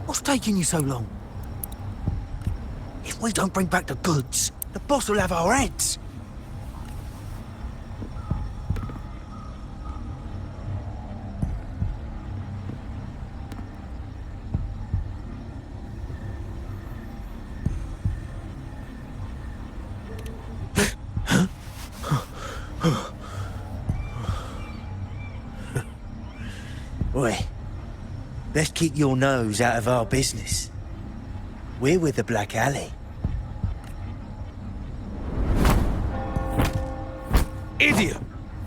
What's taking you so long? If we don't bring back the goods, the boss will have our heads. Boy, let's keep your nose out of our business. We're with the Black Alley. Idiot!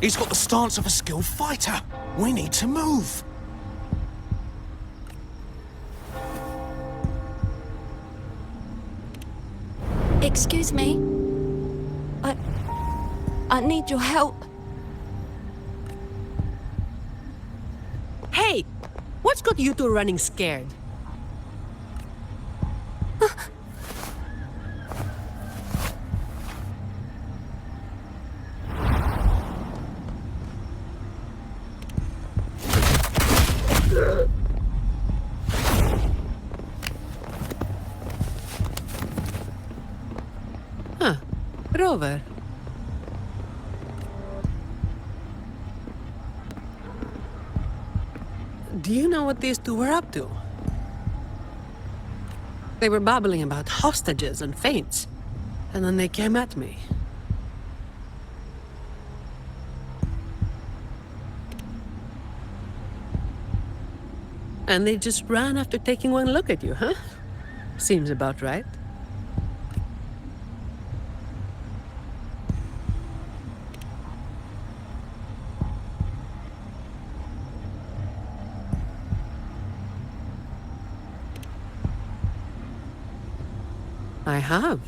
He's got the stance of a skilled fighter. We need to move. Excuse me. I need your help. Hey! What's got you two running scared? Huh. Rover. Do you know what these two were up to? They were babbling about hostages and feints, and then they came at me. And they just ran after taking one look at you, huh? Seems about right. I have.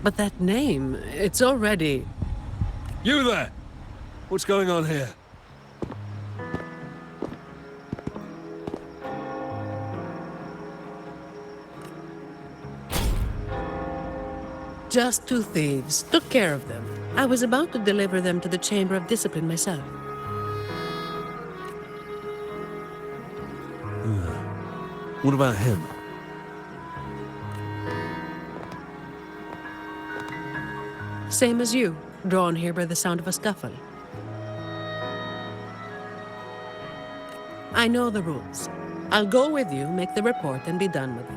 But that name, it's already... You there! What's going on here? Just two thieves. Took care of them. I was about to deliver them to the Chamber of Discipline myself. What about him? Same as you, drawn here by the sound of a scuffle. I know the rules. I'll go with you, make the report, and be done with it.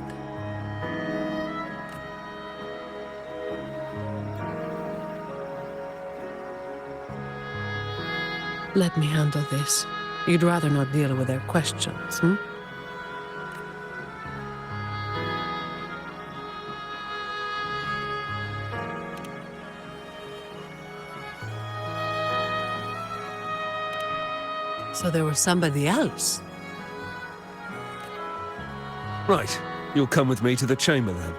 Let me handle this. You'd rather not deal with their questions, hmm? So there was somebody else. Right. You'll come with me to the chamber then.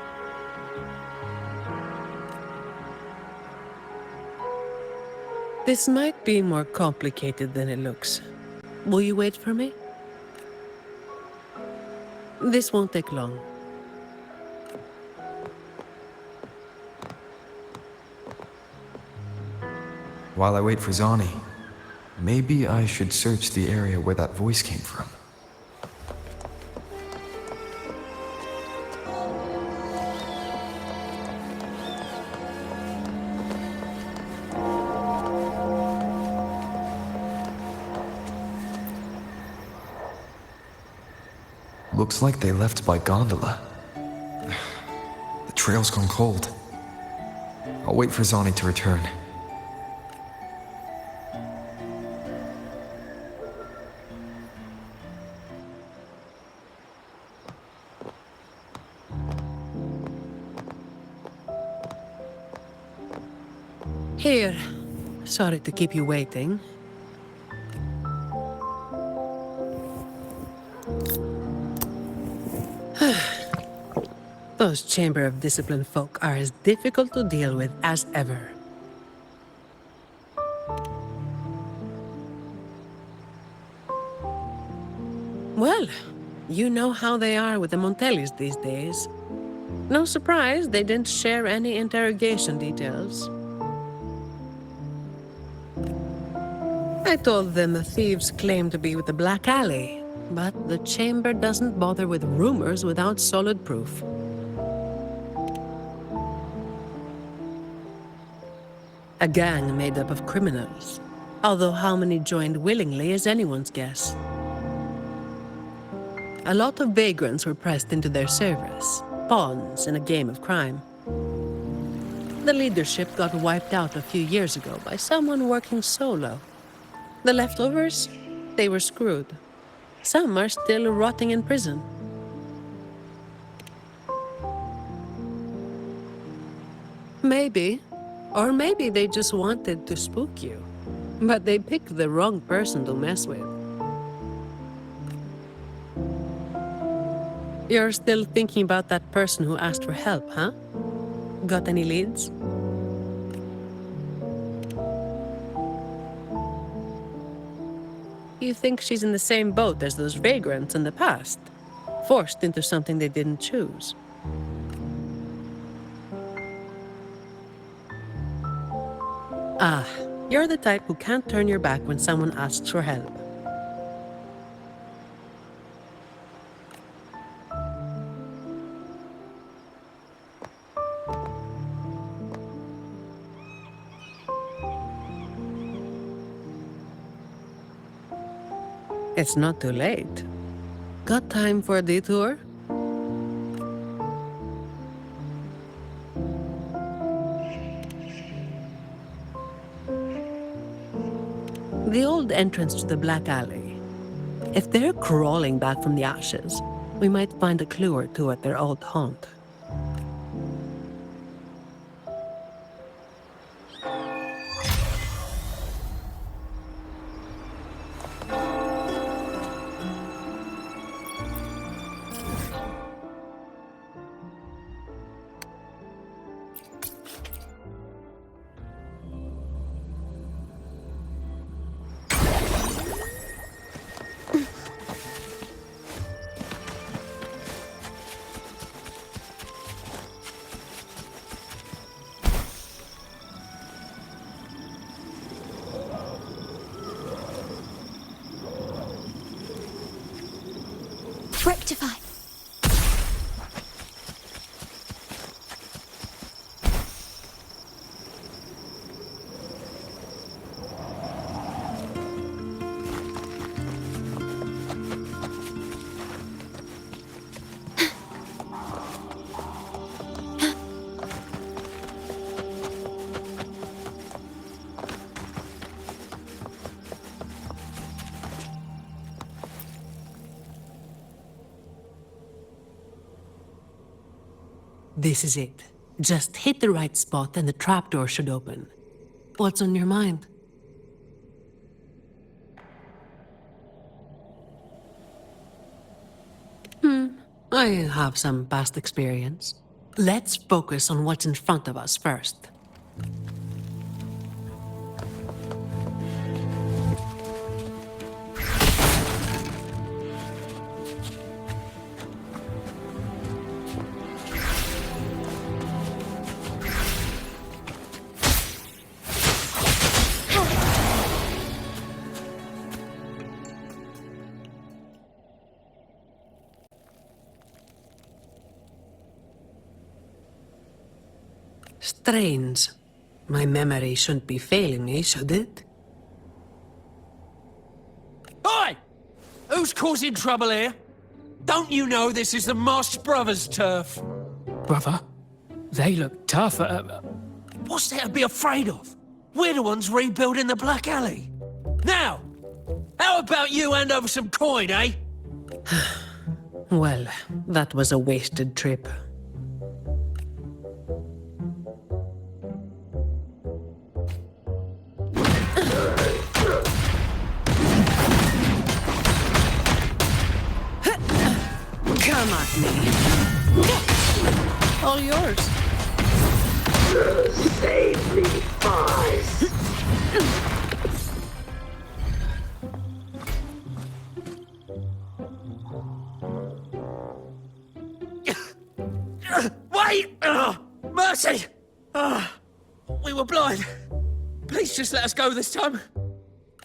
This might be more complicated than it looks. Will you wait for me? This won't take long. While I wait for Zani, maybe I should search the area where that voice came from. Looks like they left by gondola. The trail's gone cold. I'll wait for Zani to return. Here. Sorry to keep you waiting. Those Chamber of Discipline folk are as difficult to deal with as ever. Well, you know how they are with the Montellis these days. No surprise they didn't share any interrogation details. I told them the thieves claimed to be with the Black Alley, But the chamber doesn't bother with rumors without solid proof. A gang made up of criminals, although how many joined willingly is anyone's guess. A lot of vagrants were pressed into their service, pawns in a game of crime. The leadership got wiped out a few years ago by someone working solo. The leftovers, they were screwed. Some are still rotting in prison. Maybe. Or maybe they just wanted to spook you. But they picked the wrong person to mess with. You're still thinking about that person who asked for help, huh? Got any leads? You think she's in the same boat as those vagrants in the past? Forced into something they didn't choose. Ah, you're the type who can't turn your back when someone asks for help. It's not too late. Got time for a detour? The old entrance to the Black Alley. If they're crawling back from the ashes, we might find a clue or two at their old haunt. Rectify. This is it. Just hit the right spot and the trapdoor should open. What's on your mind? I have some past experience. Let's focus on what's in front of us first. Strange. My memory shouldn't be failing me, should it? Oi! Who's causing trouble here? Don't you know this is the Moss Brothers' turf? Brother, they look tough. What's there to be afraid of? We're the ones rebuilding the Black Alley. Now, how about you hand over some coin, eh? Well, that was a wasted trip. Come at me. All yours. Save me, boys. Wait! Mercy! We were blind. Please just let us go this time.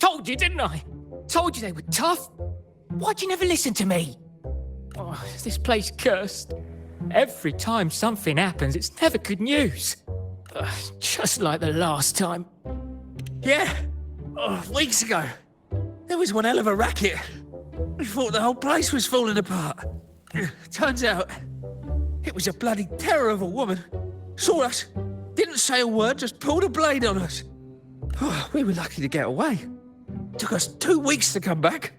Told you, didn't I? Told you they were tough. Why'd you never listen to me? Oh, is this place cursed? Every time something happens, it's never good news. Just like the last time. Yeah? Oh, weeks ago. There was one hell of a racket. We thought the whole place was falling apart. Turns out, it was a bloody terror of a woman. Saw us, didn't say a word, just pulled a blade on us. Oh, we were lucky to get away. Took us 2 weeks to come back.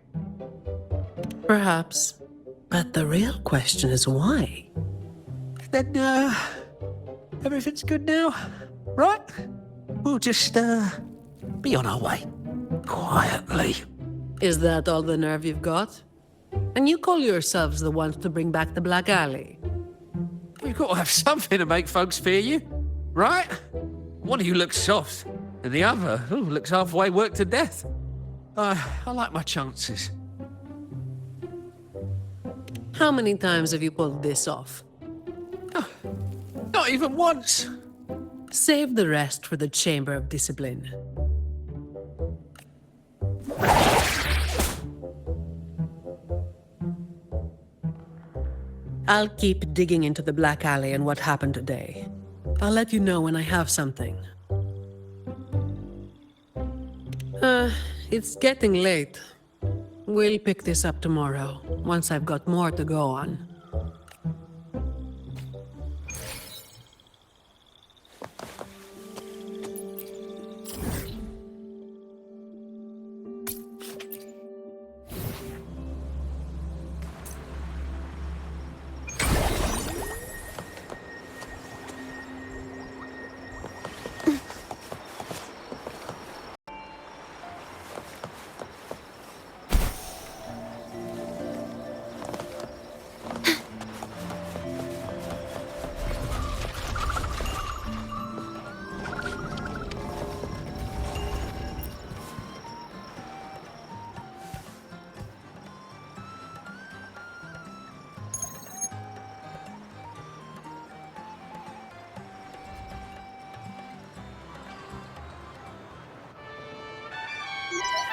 Perhaps. But the real question is why? Then, everything's good now, right? We'll just, be on our way. Quietly. Is that all the nerve you've got? And you call yourselves the ones to bring back the Black Alley? We've got to have something to make folks fear you, right? One of you looks soft, and the other looks halfway worked to death. I like my chances. How many times have you pulled this off? Not even once. Save the rest for the Chamber of Discipline. I'll keep digging into the Black Alley and what happened today. I'll let you know when I have something. It's getting late. We'll pick this up tomorrow, once I've got more to go on.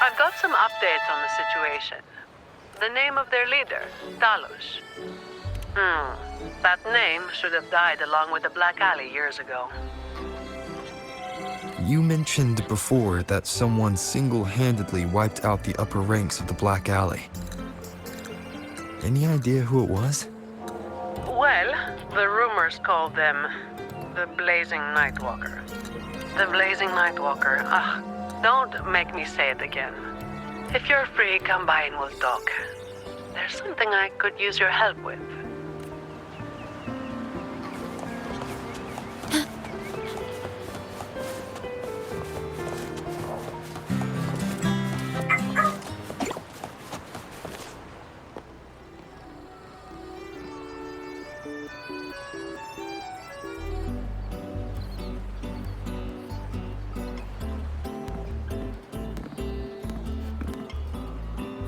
I've got some updates on the situation. The name of their leader, Talos. That name should have died along with the Black Alley years ago. You mentioned before that someone single-handedly wiped out the upper ranks of the Black Alley. Any idea who it was? Well, the rumors called them the Blazing Nightwalker. The Blazing Nightwalker. Don't make me say it again. If you're free, come by and we'll talk. There's something I could use your help with.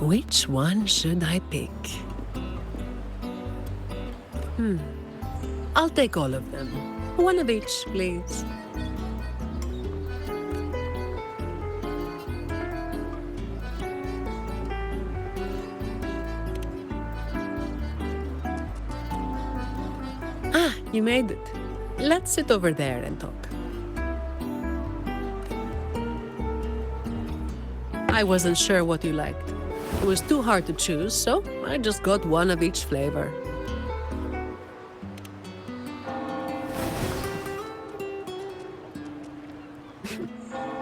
Which one should I pick? I'll take all of them. One of each, please. You made it. Let's sit over there and talk. I wasn't sure what you liked. It was too hard to choose, so I just got one of each flavor.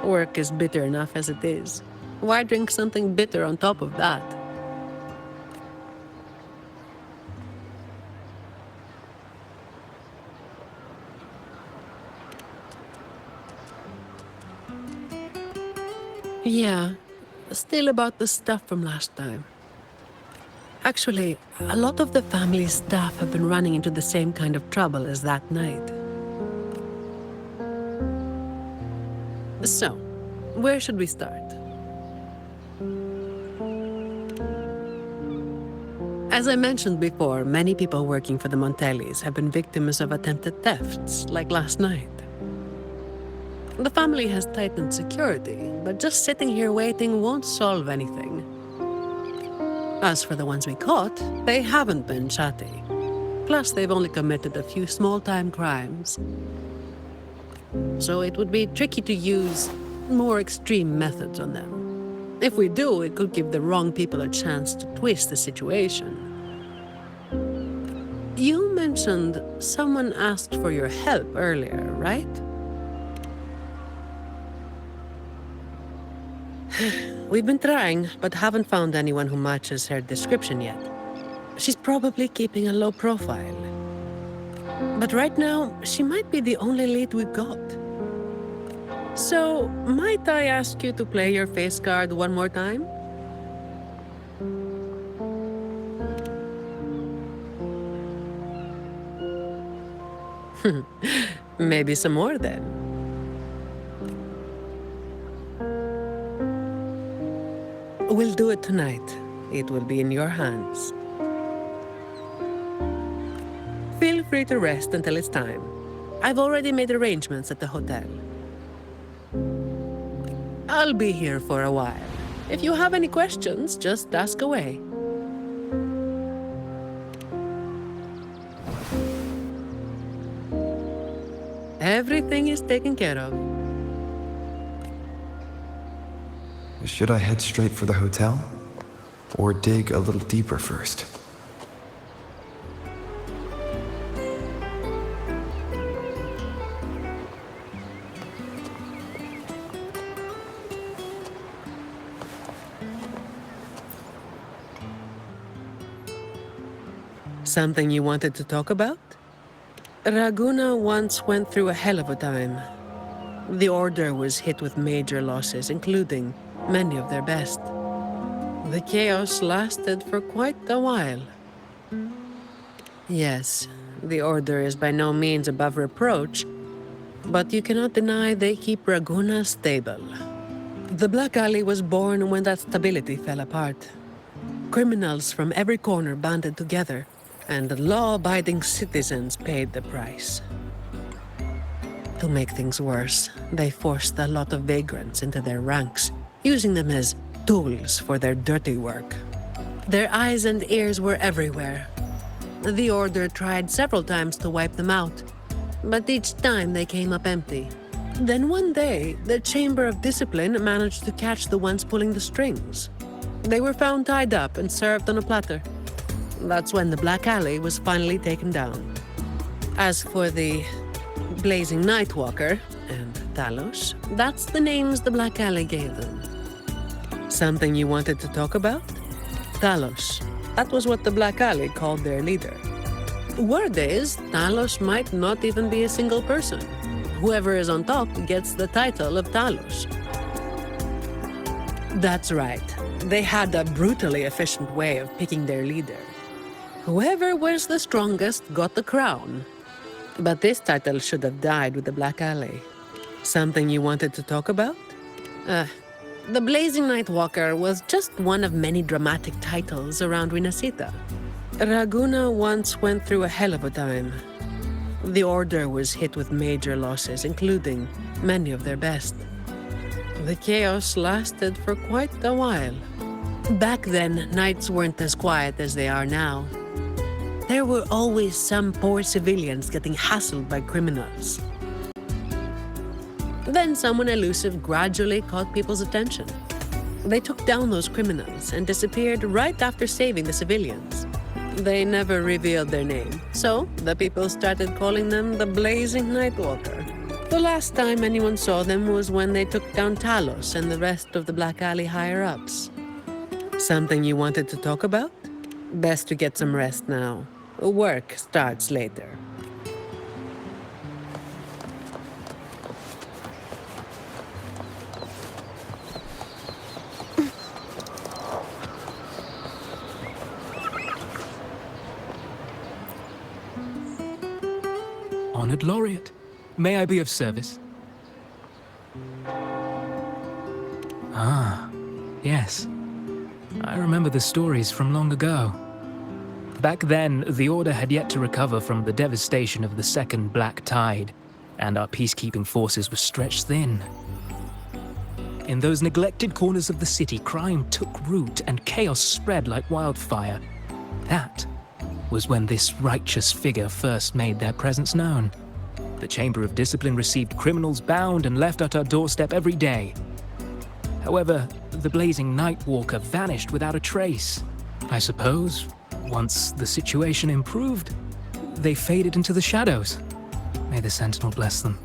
Work is bitter enough as it is. Why drink something bitter on top of that? Yeah, still about the stuff from last time. Actually, a lot of the family's staff have been running into the same kind of trouble as that night. So, where should we start? As I mentioned before, many people working for the Montellis have been victims of attempted thefts, like last night. The family has tightened security, but just sitting here waiting won't solve anything. As for the ones we caught, they haven't been chatty. Plus, they've only committed a few small-time crimes. So it would be tricky to use more extreme methods on them. If we do, it could give the wrong people a chance to twist the situation. You mentioned someone asked for your help earlier, right? We've been trying, but haven't found anyone who matches her description yet. She's probably keeping a low profile. But right now, she might be the only lead we've got. So, might I ask you to play your face card one more time? Maybe some more then. We'll do it tonight. It will be in your hands. Feel free to rest until it's time. I've already made arrangements at the hotel. I'll be here for a while. If you have any questions, just ask away. Everything is taken care of. Should I head straight for the hotel? Or dig a little deeper first? Something you wanted to talk about? Raguna once went through a hell of a time. The Order was hit with major losses, including many of their best. The chaos lasted for quite a while. Yes, the Order is by no means above reproach, but you cannot deny they keep Raguna stable. The Black Alley was born when that stability fell apart. Criminals from every corner banded together, and law-abiding citizens paid the price. To make things worse, they forced a lot of vagrants into their ranks, using them as tools for their dirty work. Their eyes and ears were everywhere. The Order tried several times to wipe them out, but each time they came up empty. Then one day, the Chamber of Discipline managed to catch the ones pulling the strings. They were found tied up and served on a platter. That's when the Black Alley was finally taken down. As for the Blazing Nightwalker and Talos, that's the names the Black Alley gave them. Something you wanted to talk about? Talos. That was what the Black Alley called their leader. Word is, Talos might not even be a single person. Whoever is on top gets the title of Talos. That's right. They had a brutally efficient way of picking their leader. Whoever was the strongest got the crown. But this title should have died with the Black Alley. Something you wanted to talk about? The Blazing Nightwalker was just one of many dramatic titles around Rinasita. Raguna once went through a hell of a time. The Order was hit with major losses, including many of their best. The chaos lasted for quite a while. Back then, nights weren't as quiet as they are now. There were always some poor civilians getting hassled by criminals. Then someone elusive gradually caught people's attention. They took down those criminals and disappeared right after saving the civilians. They never revealed their name, so the people started calling them the Blazing Nightwalker. The last time anyone saw them was when they took down Talos and the rest of the Black Alley higher-ups. Something you wanted to talk about? Best to get some rest now. Work starts later. Honored Laureate, may I be of service? Ah, yes. I remember the stories from long ago. Back then, the Order had yet to recover from the devastation of the Second Black Tide, and our peacekeeping forces were stretched thin. in those neglected corners of the city, crime took root and chaos spread like wildfire. That was when this righteous figure first made their presence known. The Chamber of Discipline received criminals bound and left at our doorstep every day. However, the blazing Nightwalker vanished without a trace. I suppose, once the situation improved, they faded into the shadows. May the Sentinel bless them.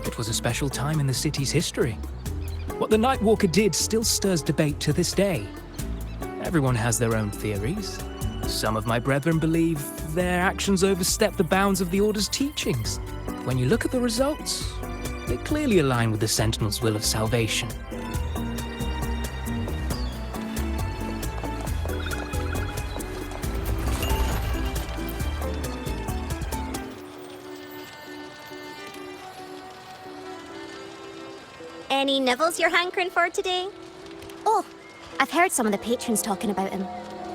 It was a special time in the city's history. What the Nightwalker did still stirs debate to this day. Everyone has their own theories. Some of my brethren believe their actions overstep the bounds of the Order's teachings. When you look at the results, they clearly align with the Sentinel's will of salvation. Any nibbles you're hankering for today? Oh, I've heard some of the patrons talking about him.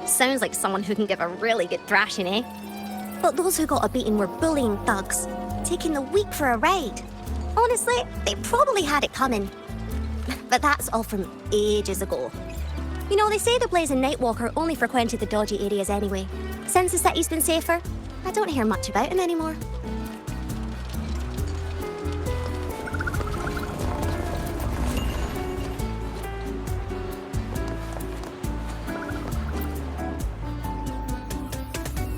Sounds like someone who can give a really good thrashing, eh? But those who got a beating were bullying thugs, taking the weak for a ride. Honestly, they probably had it coming. But that's all from ages ago. You know, they say the Blazing Nightwalker only frequented the dodgy areas anyway. Since the city's been safer, I don't hear much about him anymore.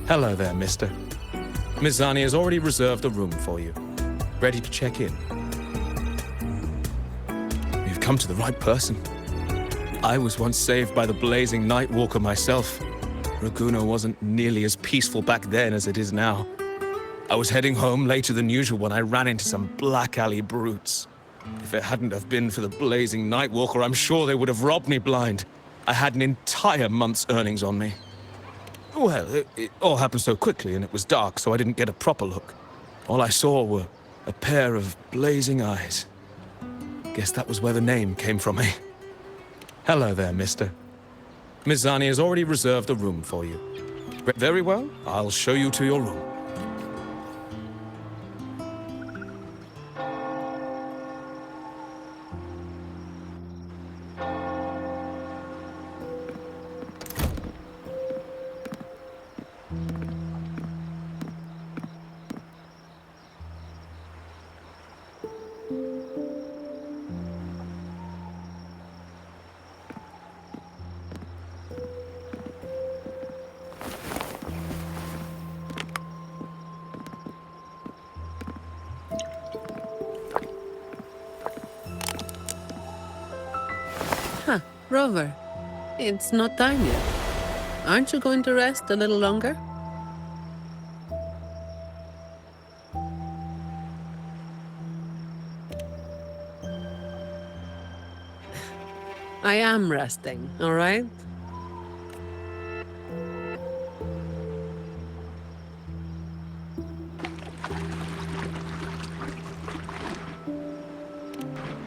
Hello there, mister. Miss Zani has already reserved a room for you. Ready to check in. You've come to the right person. I was once saved by the blazing Nightwalker myself. Raguno wasn't nearly as peaceful back then as it is now. I was heading home later than usual when I ran into some black alley brutes. If it hadn't have been for the blazing Nightwalker, I'm sure they would have robbed me blind. I had an entire month's earnings on me. Well, it all happened so quickly and it was dark, so I didn't get a proper look. All I saw were a pair of blazing eyes. Guess that was where the name came from, eh? Hello there, mister. Miss Zani has already reserved a room for you. Very well, I'll show you to your room. Rover, it's not time yet. Aren't you going to rest a little longer? I am resting, all right?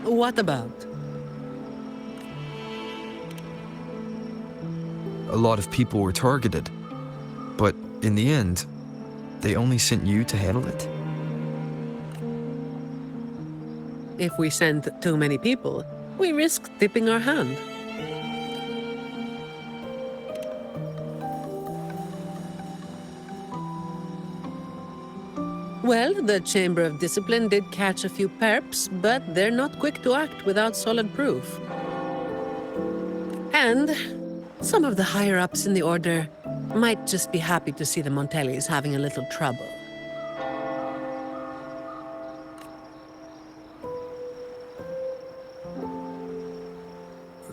What about? A lot of people were targeted, but in the end, they only sent you to handle it? If we send too many people, we risk tipping our hand. Well, the Chamber of Discipline did catch a few perps, but they're not quick to act without solid proof. And some of the higher-ups in the Order might just be happy to see the Montellis having a little trouble.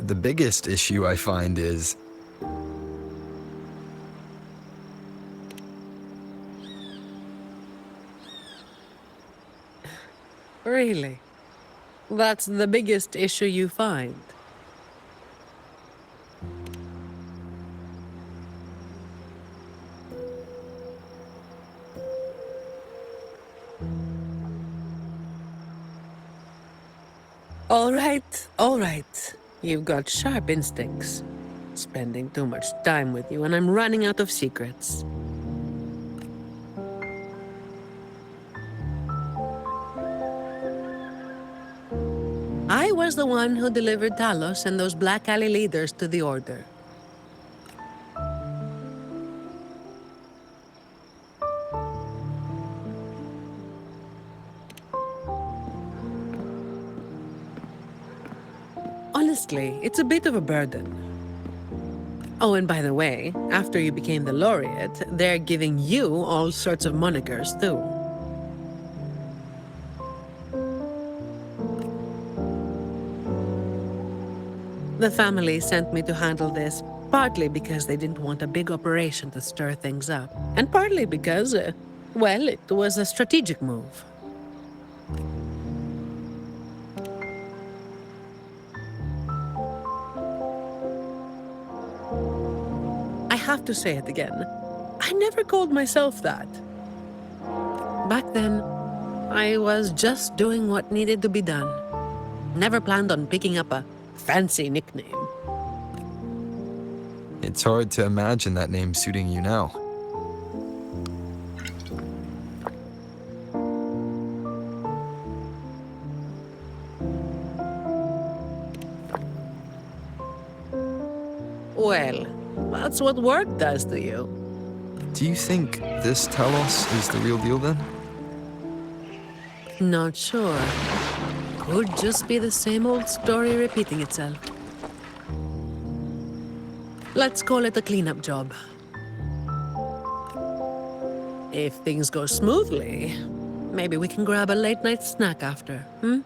The biggest issue I find is... Really? That's the biggest issue you find? All right. You've got sharp instincts. Spending too much time with you and I'm running out of secrets. I was the one who delivered Talos and those Black Alley leaders to the Order. Honestly, it's a bit of a burden. Oh, and by the way, after you became the laureate, they're giving you all sorts of monikers, too. The family sent me to handle this, partly because they didn't want a big operation to stir things up, and partly because, well, it was a strategic move. I have to say it again. I never called myself that. Back then, I was just doing what needed to be done. Never planned on picking up a fancy nickname. It's hard to imagine that name suiting you now. Well, that's what work does to you. Do you think this Talos is the real deal then? Not sure. Could just be the same old story repeating itself. Let's call it a cleanup job. If things go smoothly, maybe we can grab a late-night snack after, hmm?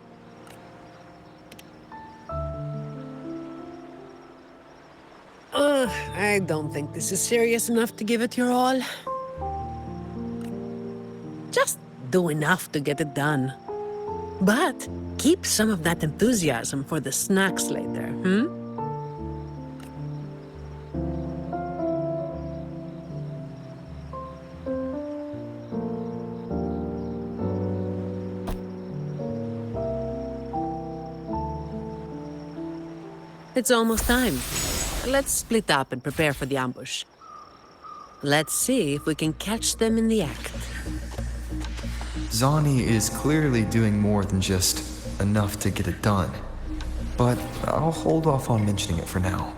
I don't think this is serious enough to give it your all. Just do enough to get it done. But keep some of that enthusiasm for the snacks later, hmm? It's almost time. Let's split up and prepare for the ambush. Let's see if we can catch them in the act. Zani is clearly doing more than just enough to get it done. But I'll hold off on mentioning it for now.